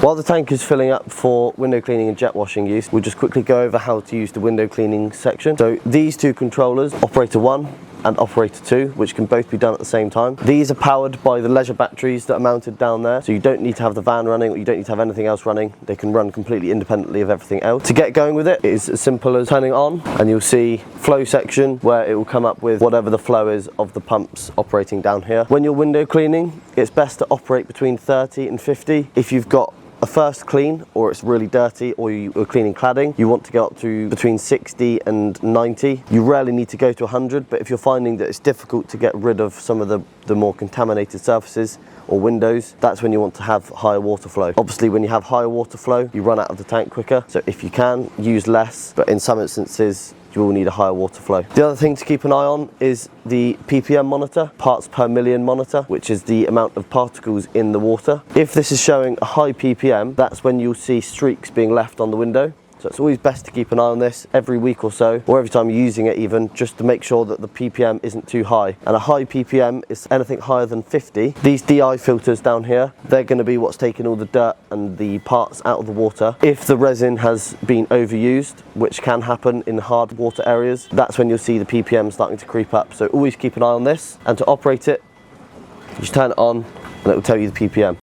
While the tank is filling up for window cleaning and jet washing use, we'll just quickly go over how to use the window cleaning section. So these two controllers, operator 1 and operator 2, which can both be done at the same time. These are powered by the leisure batteries that are mounted down there, so you don't need to have the van running, or you don't need to have anything else running. They can run completely independently of everything else. To get going with it, it is as simple as turning on, and you'll see flow section, where it will come up with whatever the flow is of the pumps operating down here. When you're window cleaning, it's best to operate between 30 and 50. If you've got a first clean, or it's really dirty, or you are cleaning cladding, you want to go up to between 60 and 90. You rarely need to go to 100, but if you're finding that it's difficult to get rid of some of the more contaminated surfaces or windows, that's when you want to have higher water flow. Obviously, when you have higher water flow, you run out of the tank quicker, so if you can, use less, but in some instances, you will need a higher water flow. The other thing to keep an eye on is the PPM monitor, parts per million monitor, which is the amount of particles in the water. If this is showing a high PPM, that's when you'll see streaks being left on the window. So it's always best to keep an eye on this every week or so, or every time you're using it even, just to make sure that the PPM isn't too high. And a high PPM is anything higher than 50. These DI filters down here, they're going to be what's taking all the dirt and the parts out of the water. If the resin has been overused, which can happen in hard water areas, that's when you'll see the PPM starting to creep up. So always keep an eye on this, and to operate it, you just turn it on and it will tell you the PPM.